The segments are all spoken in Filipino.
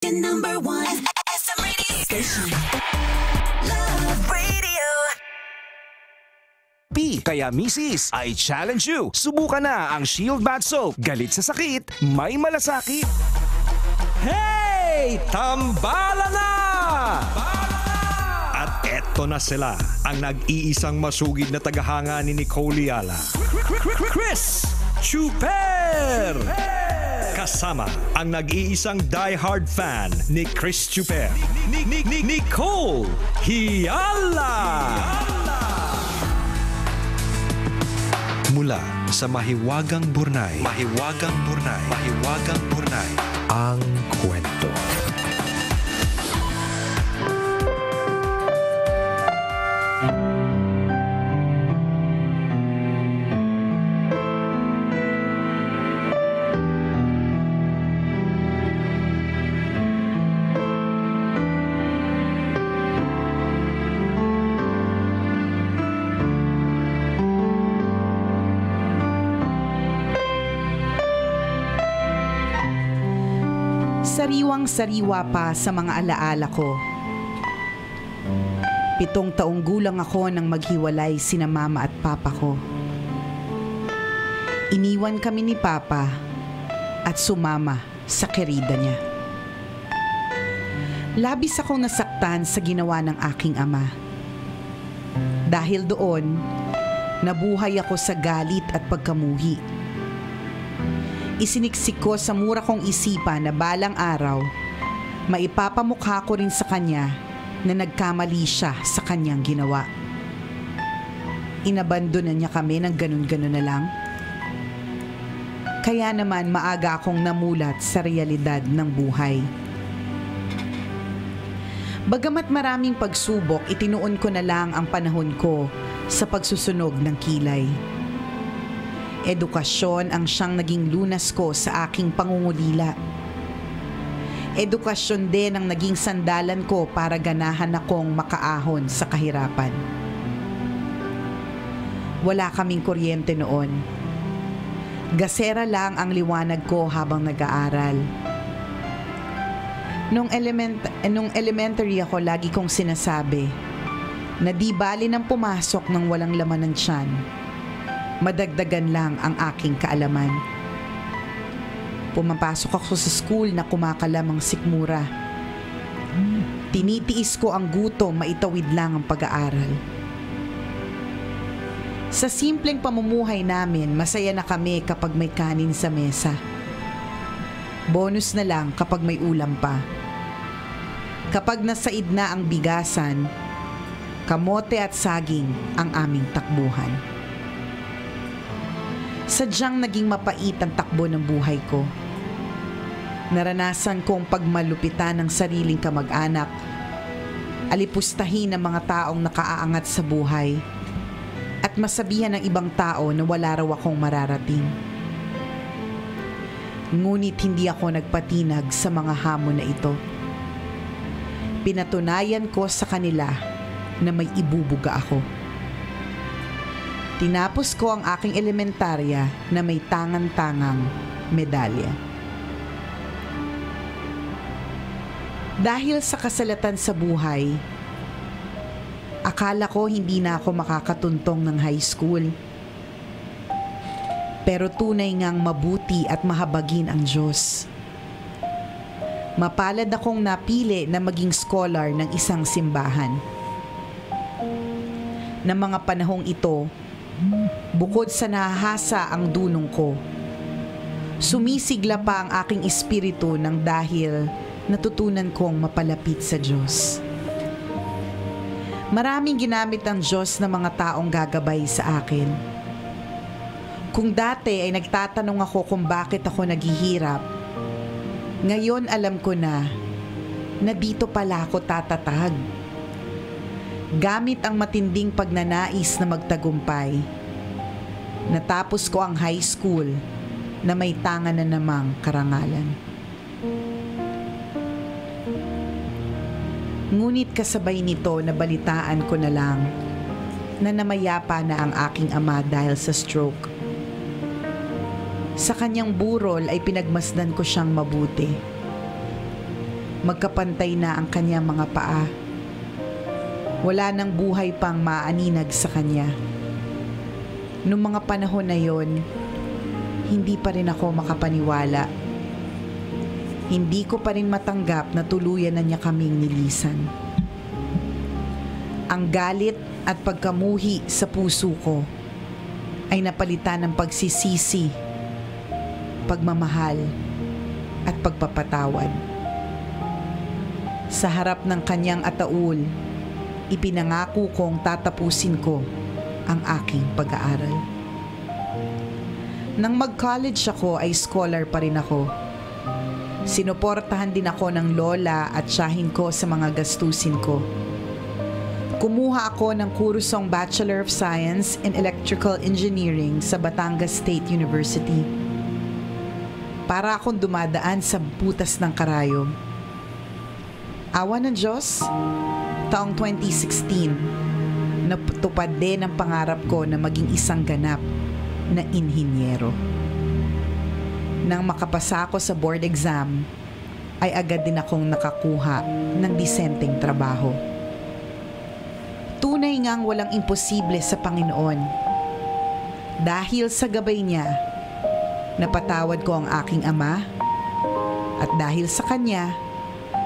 Philippine #1 SM radio station. Love Radio. Kaya misis, I challenge you. Subukan na ang Shield Bath Soap. Galit sa sakit, may malasakit. Hey! Tambala na! At eto na sila, ang nag-iisang masugid na tagahanga ni Nicole Yala. Chris Chuper! Kasama ang nag-iisang die-hard fan ni Chris Chuper, Nicole Yala! Mula sa Mahiwagang Burnay, ang kwento. Sariwang-sariwa pa sa mga alaala ko. 7 taong gulang ako nang maghiwalay sina mama at papa ko. Iniwan kami ni papa at sumama sa kerida niya. Labis akong nasaktan sa ginawa ng aking ama. Dahil doon, nabuhay ako sa galit at pagkamuhi. Isiniksik ko sa mura kong isipan na balang araw, maipapamukha ko rin sa kanya na nagkamali siya sa kanyang ginawa. Inabandonan niya kami ng ganun-ganun na lang. Kaya naman maaga akong namulat sa realidad ng buhay. Bagamat maraming pagsubok, itinuon ko na lang ang panahon ko sa pagsusunog ng kilay. Edukasyon ang siyang naging lunas ko sa aking pangungulila. Edukasyon din ang naging sandalan ko para ganahan akong makaahon sa kahirapan. Wala kaming kuryente noon. Gasera lang ang liwanag ko habang nag-aaral. Nung elementary ako, lagi kong sinasabi na di bali nang pumasok ng walang laman ng tiyan, madagdagan lang ang aking kaalaman. Pumapasok ako sa school na kumakalamang sikmura. Tinitiis ko ang gutom, maitawid lang ang pag-aaral. Sa simpleng pamumuhay namin, masaya na kami kapag may kanin sa mesa. Bonus na lang kapag may ulam pa. Kapag nasaid na ang bigasan, kamote at saging ang aming takbuhan. Sadyang naging mapait ang takbo ng buhay ko. Naranasan kong pagmalupitan ng sariling kamag-anak, alipustahin ng mga taong nakaaangat sa buhay, at masabihan ng ibang tao na wala raw akong mararating. Ngunit hindi ako nagpatinag sa mga hamon na ito. Pinatunayan ko sa kanila na may ibubuga ako. Tinapos ko ang aking elementarya na may tangan-tangang medalya. Dahil sa kasalatan sa buhay, akala ko hindi na ako makakatuntong ng high school. Pero tunay ngang mabuti at mahabagin ang Diyos. Mapalad akong napili na maging scholar ng isang simbahan. Ng mga panahong ito, bukod sa nahahasa ang dunong ko, sumisigla pa ang aking espiritu nang dahil natutunan kong mapalapit sa Diyos. Maraming ginamit ang Diyos ng mga taong gagabay sa akin. Kung dati ay nagtatanong ako kung bakit ako naghihirap, ngayon alam ko na dito pala ako tatatag. Gamit ang matinding pagnanais na magtagumpay, natapos ko ang high school na may tangan na namang karangalan. Ngunit kasabay nito nabalitaan ko na lang na namayapa na ang aking ama dahil sa stroke. Sa kanyang burol ay pinagmasdan ko siyang mabuti. Magkapantay na ang kanyang mga paa. Wala nang buhay pang maaninag sa kanya. Noong mga panahon na yon, hindi pa rin ako makapaniwala. Hindi ko pa rin matanggap na tuluyan na niya kaming nilisan. Ang galit at pagkamuhi sa puso ko ay napalitan ng pagsisisi, pagmamahal at pagpapatawad. Sa harap ng kanyang ataul, ipinangako kong tatapusin ko ang aking pag-aaral. Nang mag-college ako ay scholar pa rin ako. Sinuportahan din ako ng lola at tiyahin ko sa mga gastusin ko. Kumuha ako ng kursong Bachelor of Science in Electrical Engineering sa Batangas State University. Para akong dumadaan sa butas ng karayom. Awa ng Diyos, taong 2016, natupad din ang pangarap ko na maging isang ganap na inhinyero. Nang makapasa ako sa board exam, ay agad din akong nakakuha ng disenteng trabaho. Tunay ngang walang imposible sa Panginoon. Dahil sa gabay niya, napatawad ko ang aking ama, at dahil sa kanya,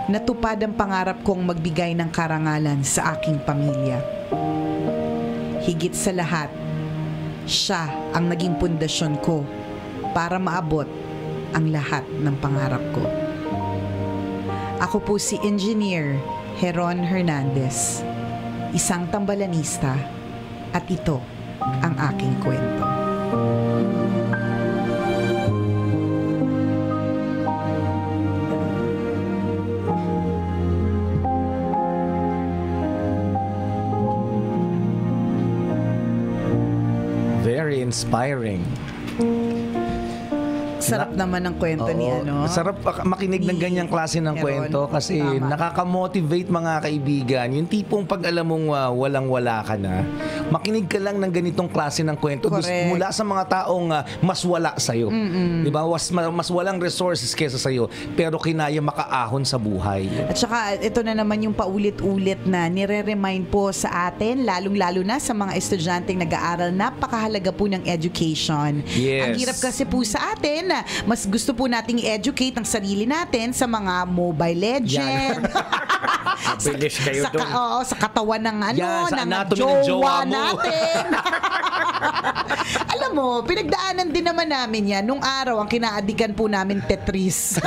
natupad ang pangarap kong magbigay ng karangalan sa aking pamilya. Higit sa lahat, siya ang naging pundasyon ko para maabot ang lahat ng pangarap ko. Ako po si Engineer Heron Hernandez, isang tambalanista, at ito ang aking kwento. Very inspiring. Sarap naman ng kwento ni ano. Sarap makinig ng Ni ganyang klase ng Heron. kwento kasi Tama. nakaka-motivate mga kaibigan. Yung tipong pag alam mong walang-wala ka na, makinig ka lang ng ganitong klase ng kwento Correct. mula sa mga taong mas wala sa'yo. Di ba? Mas walang resources kesa sa'yo, pero kinaya makaahon sa buhay. At saka ito na naman yung paulit-ulit na nire-remind po sa atin, lalong-lalo na sa mga estudyanteng nag-aaral, napakahalaga po ng education. Yes. Ang hirap kasi po sa atin, mas gusto po nating i-educate ang sarili natin sa mga Mobile Legend. Mabilis kayo doon. Sa katawan ng Yan, sa ng anatomy ng jowa mo. natin. Alam mo, pinagdaanan din naman namin yan. Nung araw, ang kinaadikan po namin Tetris.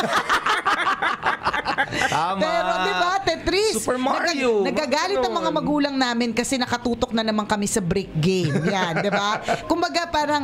Tama. Pero di ba, Tetris? Super Mario. Nagagalit ang mga magulang namin kasi nakatutok na naman kami sa brick game. Yan, di ba? Kumbaga parang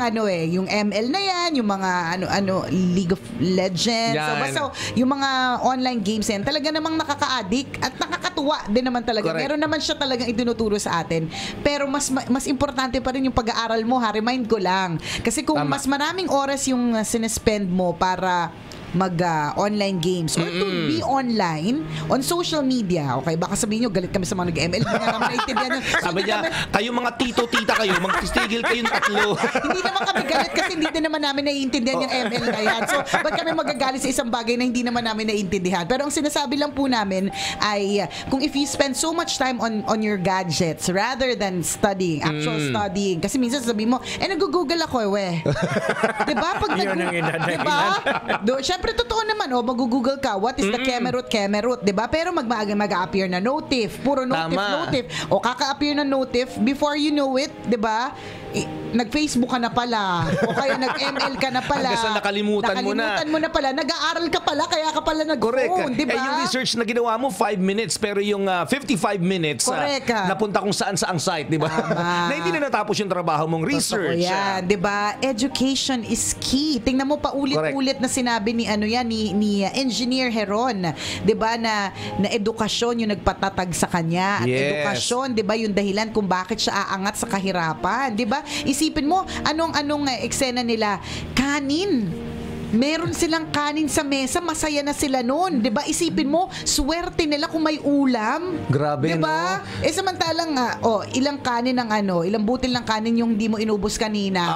yung ML na yan, yung mga League of Legends. Yan. So, basta yung mga online games yan, talaga namang nakaka-addict at nakakatuwa din naman talaga. Correct. Meron naman siya talagang itinuturo sa atin. Pero mas importante pa rin yung pag-aaral mo, ha? Remind ko lang. Kasi kung Tama. mas maraming oras yung sinespend mo para mag-online games or to be online on social media. Okay, baka sabihin nyo, galit kami sa mga nag-ML. Hindi nga naman naintindihan yun. Sabi niya, kayo mga tito-tita kayo, magtistigil kayong tatlo. Hindi naman kami galit kasi hindi din naman namin naiintindihan yung ML na yan. So, ba't kami magagalit sa isang bagay na hindi naman namin naiintindihan? Pero ang sinasabi lang po namin ay kung if you spend so much time on your gadgets rather than studying, actual studying, kasi minsan sabihin mo, nag-google ako diba? Pag Yun ang diba? Siyempre, totoo naman, mag-google ka, what is the kemerut, diba? Pero mag-appear na notif, puro notif. O kaka-appear na notif, before you know it, diba? Nag-Facebook ka na pala, o kaya nag-ML ka na pala. Hanggang sa nakalimutan mo na pala, nag-aaral ka pala, kaya ka pala nag-phone, Correct. diba? Yung research na ginawa mo, 5 minutes, pero yung 55 minutes, Correct. napunta kung saan sa ang site, di ba? Na hindi na natapos yung trabaho mong research. Totoo yan, 'di ba? Education is key. Tingnan mo paulit-ulit na sinabi ni Engineer Heron, 'di ba, na edukasyon yung nagpatatag sa kanya at Yes. edukasyon, 'di ba, yung dahilan kung bakit siya aangat sa kahirapan, 'di ba? Isipin mo anong eksena nila, kanin. meron silang kanin sa mesa, masaya na sila noon. 'Di ba? Isipin mo, swerte nila kung may ulam. Grabe, 'Di ba? no? Samantalang ilang kanin ng ilang butil ng kanin yung hindi mo inubos kanina.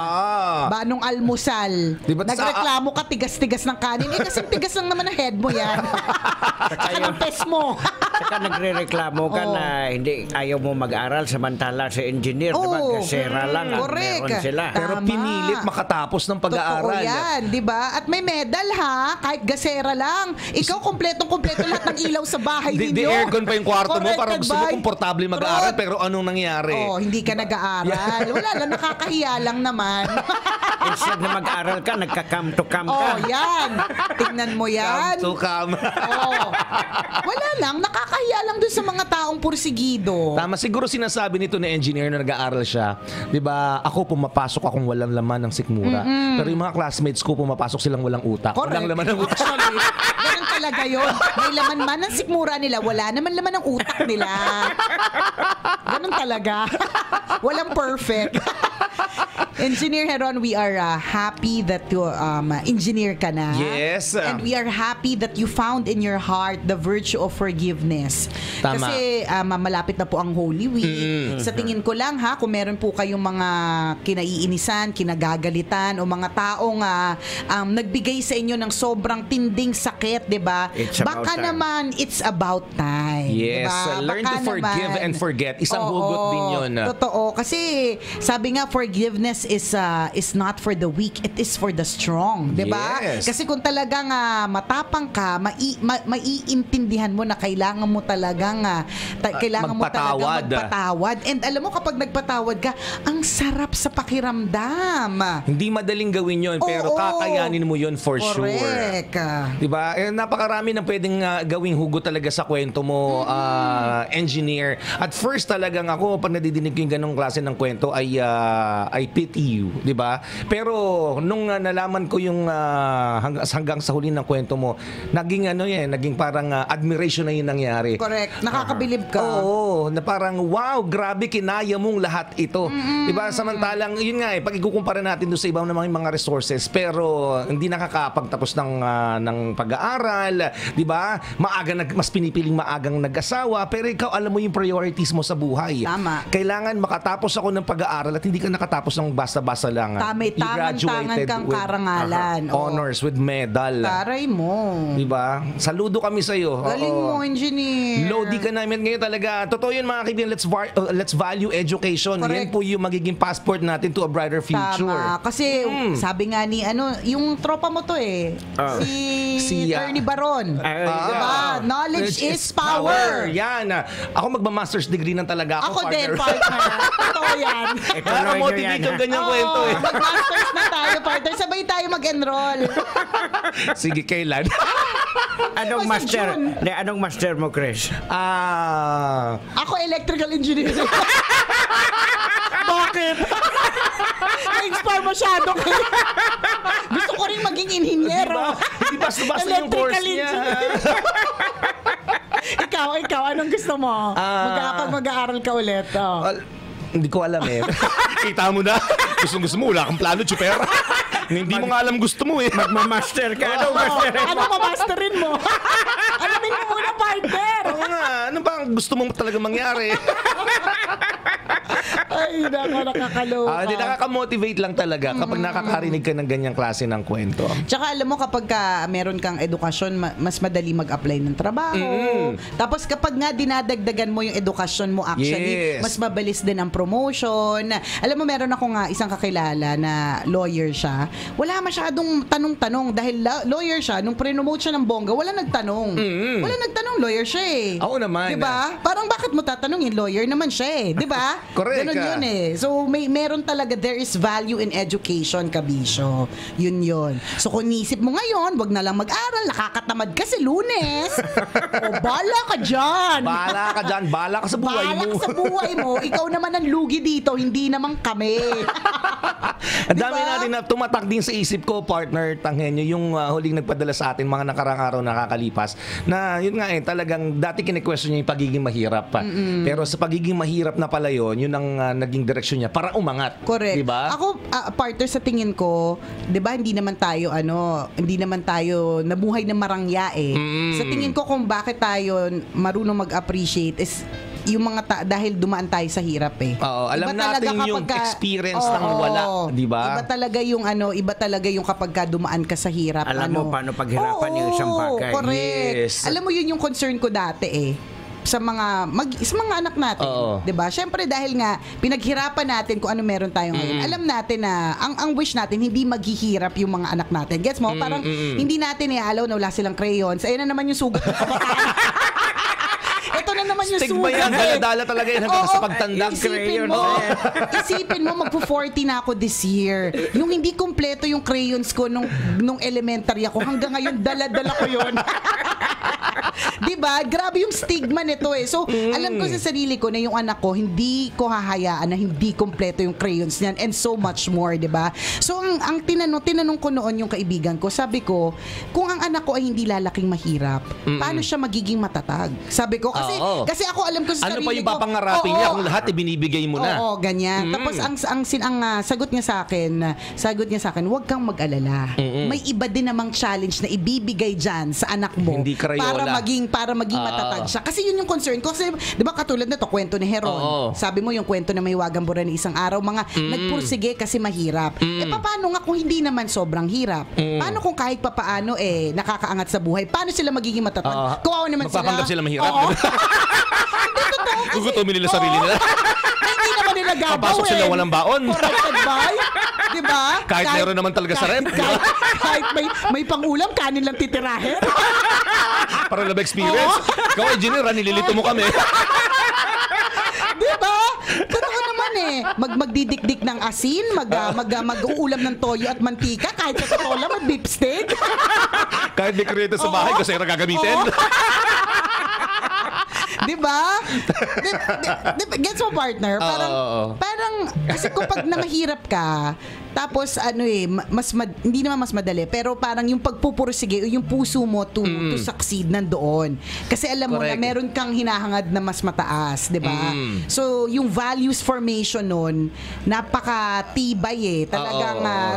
Ba nung almusal. Di ba Nagreklamo ka tigas-tigas ng kanin. Kasi tigas lang naman ang head mo yan. Saka ng pes mo. Saka nagre-reklamo ka na hindi ayaw mo mag-aral samantala sa engineer, diba? Gasera lang ang correct. meron sila. Pero Tama. pinilit makatapos ng pag-aaral. Totoo yan, di ba? At may medal ha, kahit gasera lang. Ikaw kompletong-kompleto lahat ng ilaw sa bahay Di ninyo. aircon pa yung kwarto mo Correct, para gusto mo goodbye. komportable mag-aaral, pero anong nangyari? Hindi ka nag-aaral. Wala lang, nakakahiya lang naman. Instead na mag-aral ka, nagka-cam to cam ka. Yan. Tingnan mo yan. Come to come. Wala lang, nakakahiya lang dun sa mga taong pursigido. Tama, siguro sinasabi nito na engineer na nag-aaral siya. 'Di ba? Ako pumapasok akong walang laman ng sikmura. Pero yung mga classmates ko pumapasok silang walang utak. Correct. Walang laman ng utak. Actually, ganun talaga yun. May laman man ang sikmura nila, wala naman laman ng utak nila. Ganun talaga. Walang perfect. Engineer Heron, we are happy that you engineer ka na. Yes. And we are happy that you found in your heart the virtue of forgiveness. Tama. Kasi malapit na po ang Holy Week. Sa tingin ko lang kung meron po kayong mga kinaiinisan, kinagagalitan o mga taong nagbigay sa inyo ng sobrang tinding sakit, 'di ba? Baka naman it's about time. Yes, diba? learn Baka to forgive naman, and forget. Isang hugot din 'yon. Totoo. Kasi sabi nga, forgiveness is not for the weak, it is for the strong, 'di ba? Yes. Kasi kung talagang matapang ka, maiintindihan mo na kailangan mo talagang magpatawad. And alam mo, kapag nagpatawad ka, ang sarap sa pakiramdam. Hindi madaling gawin 'yon, pero kakayanin mo 'yon for sure. Correct. 'Di ba? Napakarami ng pwedeng gawing hugot talaga sa kwento mo, engineer. At first talagang ako pag nadidinig ko yung ganung klase ng kwento ay pity you, 'di ba? Pero nung nalaman ko yung hanggang sa huli ng kwento mo, naging parang admiration na yung nangyari. Correct. Nakakabilib ka. Oo, na parang wow, grabe, kinaya mong lahat ito. 'Di ba? Samantalang yun nga pag ikukumpara natin doon sa ibang namang mga resources, pero hindi nakakapagtapos ng pag-aaral, 'di ba? Mas pinipiling maagang nag-asawa, pero ikaw alam mo yung priorities mo sa buhay. Tama. Kailangan makatapos ako ng pag-aaral at hindi ka nakatapos ng basta-basta lang. Tangan kang with karangalan. honors, with medal. Taray mo. 'Di ba? Saludo kami sa iyo. Galing mo, engineer. Lodi ka namin ngayon talaga. Totoo yun mga kaibigan, let's value education. Correct. Yan po yung magiging passport natin to a brighter future. Tama. Kasi sabi nga ni yung tropa mo to si Ernie Baron. Diba? Knowledge is power. Yan. Ako magma-master's degree ng talaga Ako din, partner. partner. Totoo yan. Nakaka-motivate yung ganyang kwento eh. Mag-masters na tayo, partner. Sabay tayo mag-enroll. Sige, kailan? Anong Basta master? June. Anong master mo, Chris? Ako, electrical engineer. Bakit? Na-inspire masyado kayo. Gusto ko rin maging inhinyero. Hindi basta-basta yung course niya. Ikaw, anong gusto mo? Mag-aaral ka ulit. Hindi ko alam eh. Kita mo na. Gusto mo, wala kang plano, chuper. Hindi mo nga alam gusto mo eh. Magmamaster ka. Anong master? Ano mamasterin mo? Alamin mo muna, partner. Oo nga, ano ba ang gusto mo talaga mangyari? Ay, nakakaloka. Hindi, nakaka-motivate lang talaga kapag nakakarinig ka ng ganyang klase ng kwento. Tsaka alam mo, kapag meron kang edukasyon, mas madali mag-apply ng trabaho. Tapos kapag nga dinadagdagan mo yung edukasyon mo, actually, mas mabilis din ang promotion. Alam mo, meron ako nga isang kakilala na lawyer siya. Wala masyadong tanong-tanong dahil lawyer siya. Nung pre-promote siya ng bongga, wala nagtanong. Wala nagtanong, lawyer siya eh. Oo naman. Diba? Parang bakit mo tatanungin? Lawyer naman siya eh. Diba? Correct. Ganun yun eh. So, meron talaga, there is value in education, kabisyo. Yun. So, kung nisip mo ngayon, wag na lang mag-aral, nakakatamad kasi Lunes. O, bala ka dyan. Bala ka sa buhay mo. Bala ka sa buhay mo. Ikaw naman ang lugi dito, hindi naman kami. Ang dami natin na tumatak din sa isip ko, partner Tanghenyo, yung huling nagpadala sa atin mga nakarang araw nakakalipas, na yun nga talagang dati kine-question niya yung pagiging mahirap pa. Pero sa pagiging mahirap na pala yun ang naging direksyon niya para umangat. Correct. Diba? Ako, partner, sa tingin ko, 'di ba, hindi naman tayo nabuhay na marangya eh. Sa tingin ko kung bakit tayo marunong mag-appreciate is yung mga dahil dumaan tayo sa hirap eh. Oo, alam natin yung experience ng wala, 'di ba? Iba talaga yung kapag dumaan ka sa hirap. Alam mo paano paghirapan yung isang bagay. Correct. Yes. Alam mo, yun yung concern ko dati eh. Sa mga anak natin, 'di ba? Syempre dahil nga pinaghirapan natin kung ano meron tayo ngayon. Alam natin na ang wish natin hindi maghihirap yung mga anak natin. Gets mo? Parang hindi natin ialaw na wala silang crayons. Ayun na naman yung sugat ng kabataan. Ito na naman yung stigma sugat. yan, dala-dala talaga yan hanggang sa pagtanda. Isipin mo, magpo-40 na ako this year. Yung hindi kompleto yung crayons ko nung elementary ako, hanggang ngayon dala-dala ko yun. Diba? Grabe yung stigma nito eh. So, alam ko sa sarili ko na yung anak ko, hindi ko hahayaan na hindi kompleto yung crayons niyan and so much more, diba? So, ang tinanong ko noon yung kaibigan ko, sabi ko, kung ang anak ko ay hindi lalaking mahirap, paano siya magiging matatag? Sabi ko, kasi ako alam ko sa sarili ko. Ano pa yung papangarapin niya kung lahat ibinibigay mo na? Oo, ganyan. Tapos ang sagot niya sa akin, huwag kang mag-alala. May iba din namang challenge na ibibigay diyan sa anak mo. Hindi Crayola. Para maging matatag siya. Kasi yun yung concern ko. Kasi, di ba, katulad na to, kwento ni Heron. Sabi mo yung kwento na may wagang buran ni isang araw, mga nagpursige kasi mahirap. Paano nga kung hindi naman sobrang hirap? Paano kung kahit papaano nakakaangat sa buhay? Paano sila magiging matatag? Kawawa naman sila. Magpapanggap sila mahirap. Hindi totoo. Gugutumin nila sarili nila. Hindi naman nila gagawin. Papasok sila walang baon. Corrected by? Diba? Kahit meron naman talaga sa rep. Kahit may pangulam, kanin lang titirahin. Para love experience. Ikaw, engineer, nililito mo kami. Diba? Totoo naman eh. Magdidikdik ng asin, mag-uulam ng toyo at mantika, kahit sa totoo lang, mag-beef steak. Kahit may kredo sa bahay, kasi na gagamitin. Diba? Gets mo, partner? Parang, kasi kung pag namahirap ka, tapos hindi naman mas madali, pero parang yung pagpupursige o yung puso mo to succeed nandoon. Kasi alam mo na meron kang hinahangad na mas mataas, 'di ba? So yung values formation nun, napakatibay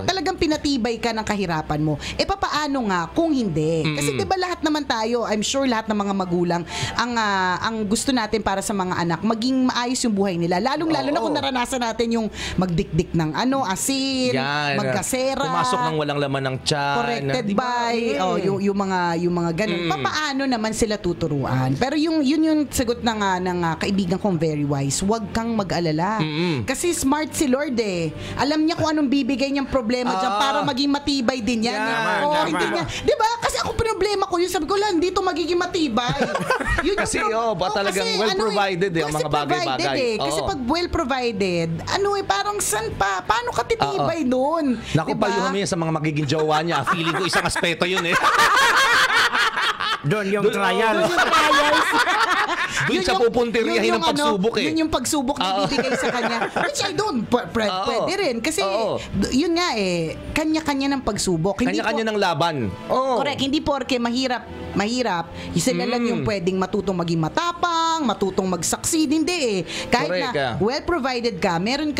talagang pinatibay ka ng kahirapan mo. Papaano nga kung hindi? Kasi 'di ba lahat naman tayo, I'm sure lahat ng mga magulang ang gusto natin para sa mga anak maging maayos yung buhay nila. Lalong-lalo na kung naranasan natin yung magdikdik ng asin, magkasera, pumasok ng walang laman ng tiyan, corrected by yung mga ganun. Paano naman sila tuturuan? Pero yung sagot ng kaibigan kong very wise, huwag kang mag-alala. Kasi smart si Lord eh. Alam niya kung anong bibigay niyang problema diyan para maging matibay din yan. Hindi niya, 'di ba? Kasi ako problema ko yun, sabi ko lang dito magiging matibay. Yun kasi talagang well provided ang mga bagay-bagay. Kasi pag well provided, parang san pa? Paano ka titibay doon? Naku, diba? Payuhan mo yan sa mga magiging jowa niya. Feeling ko isang aspeto yun eh. Doon yung trial. Doon siya pupuntiryahin ng pagsubok eh. Yun yung pagsubok na ibibigay sa kanya. Which I don't. Pwede rin. Kasi yun nga eh, kanya-kanya ng pagsubok. Kanya-kanya ng laban. Correct. Hindi porke mahirap, sila lang yung pwedeng matutong maging matapang, matutong mag-succeed. Hindi eh. Kahit na well-provided ka, meron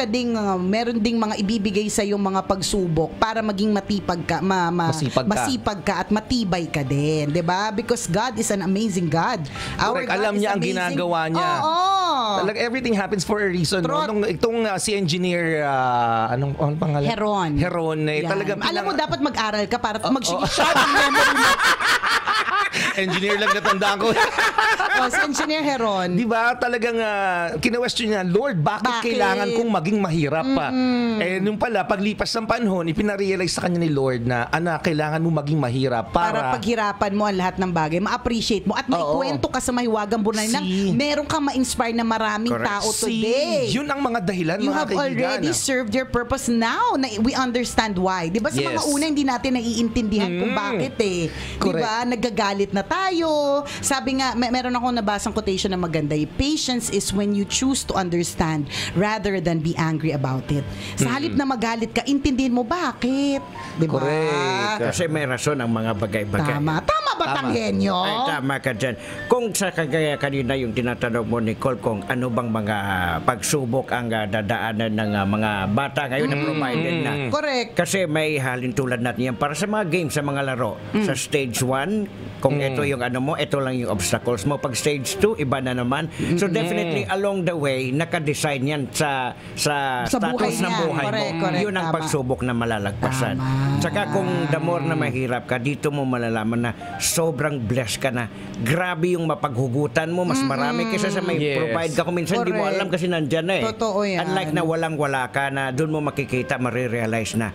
ding mga ibibigay sa yung mga pagsubok para maging masipag ka at matibay ka din. Diba? Because God is an amazing God. Our God alam niya ang ginagawa niya. Talaga everything happens for a reason. Itong si engineer, anong pangalan? Heron. Talaga alam mo, dapat mag-aral ka para mag-sharp ang memory mo. Engineer lang natandaan ko. Si Engineer Heron. Di ba talagang kina-question niya, Lord, bakit kailangan kong maging mahirap pa? Nung pala, paglipas ng panahon, ipinarealize sa kanya ni Lord na, kailangan mo maging mahirap para paghirapan mo ang lahat ng bagay, ma-appreciate mo at maikwento ka sa mahiwagang buhay na meron kang ma-inspire na maraming tao today. Yun ang mga dahilan, you mga have kaibigan. already served your purpose now. Na we understand why. Di ba sa mga una, hindi natin naiintindihan kung bakit eh. Di ba? Nagagalit na tayo. Sabi nga, meron akong nabasang quotation na maganda. Patience is when you choose to understand rather than be angry about it. Sa halip na magalit ka, intindihin mo bakit. Diba? Correct. Kasi may rason ang mga bagay-bagay. Tama ba Tanggenyo? Ay, tama ka dyan. Kung sa kagaya kanina yung tinatanong mo, Nicole, kung ano bang mga pagsubok ang dadaanan ng mga bata ngayon na provided na. Correct. Kasi may halin tulad natin yan para sa mga games, sa mga laro. Sa stage 1, kung ito yung ano mo, ito lang yung obstacles mo. Pag stage 2, iba na naman. So definitely along the way, naka-design yan sa status buhay ng niya. buhay Correct, mo. correct, Yun ang tama. pagsubok na malalagpasan. Tama. Tsaka kung the more na mahirap ka, dito mo malalaman na sobrang blessed ka na. Grabe yung mapaghugutan mo, mas marami kaysa sa may Yes. provide ka. Kung minsan di mo Correct. alam kasi nandyan na eh. Totoo yan. Unlike na walang-wala ka na doon mo makikita, marirealize na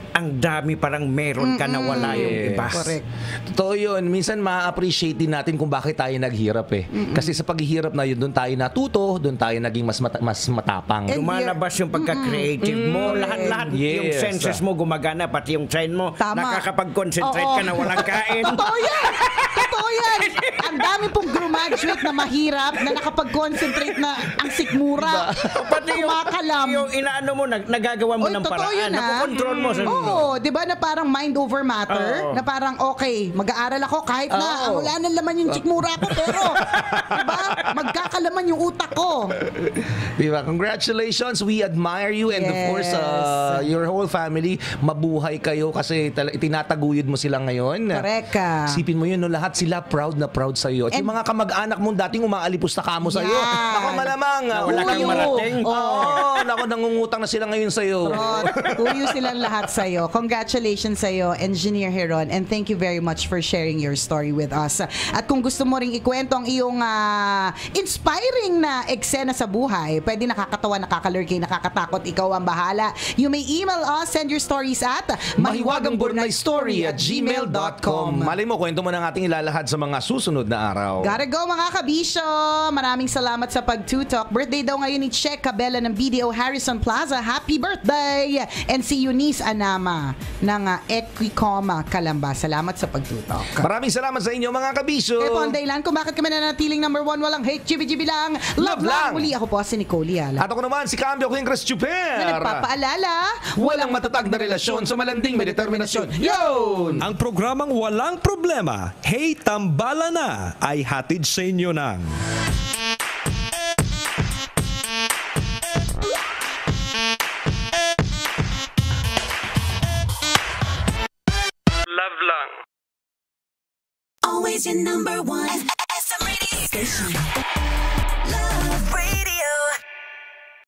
ang dami parang meron ka na wala yung iba. Correct. Totoo yun. Minsan ma-appreciate din natin kung bakit tayo naghirap eh. Kasi sa paghihirap na yun, doon tayo natuto, doon tayo naging mas matapang. Lumalabas yung pagka-creative mo. Lahat-lahat yung Yes. senses mo gumagana, pati yung sign mo. Tama. Nakakapag-concentrate Oo. ka na walang kain. Totoo yan! Totoo yan! Ang dami pong graduate na mahirap na nakapag-concentrate na ang sikmura. Pati Kumakalam. yung inaano mo, nagagawa mo Oy, ng totoo paraan. yun, ha? Nakukontrol mo sa Oo, di ba na parang mind over matter? Oo. Na parang, okay, mag-aaral ako kahit na Oo. wala nang laman yung chikmura ko, pero, di ba, magkakalaman yung utak ko. Diba? Congratulations. We admire you and of course your whole family. Mabuhay kayo kasi tinataguyod mo sila ngayon. Correct ka. Isipin mo yun, no? Lahat sila proud na proud sa iyo. At yung mga kamag-anak mong dating umaalipos na kamo sa iyo. Yan. Ako malamang. wala kang Tuyo. marating. Oo, nako nangungutang na sila ngayon sa iyo. Tuyo silang lahat sa'yo. Congratulations sa'yo, Engineer Heron, and thank you very much for sharing your story with us. At kung gusto mo ring ikwento ang iyong inspiring na eksena sa buhay, pwede nakakatawa, nakakalurky, nakakatakot, ikaw ang bahala. You may email us, send your stories at mahiwagangburnaystory@gmail.com. Malay mo, kwento mo ng ating ilalahad sa mga susunod na araw. Gotta go mga kabisyo! Maraming salamat sa pag-tutok. Birthday daw ngayon ni Che Cabela ng BDO Harrison Plaza. Happy birthday! And si Eunice Anama ng Equicoma Calamba. Salamat sa pagtutok. Maraming salamat sa inyo mga kabisyo. Kaya po ang dahilan kung bakit kami nanatiling number 1, walang hate, GB lang, love lang. Muli ako po si Nicole Yala. At ako naman si Cambio King Chris Chuper. Na nagpapaalala, Walang matatag na relasyon sa malanding may determinasyon. Yun! Ang programang Walang Problema, Hey Tambala Na, ay hatid sa inyo ng Always your number one. SM Radio Station.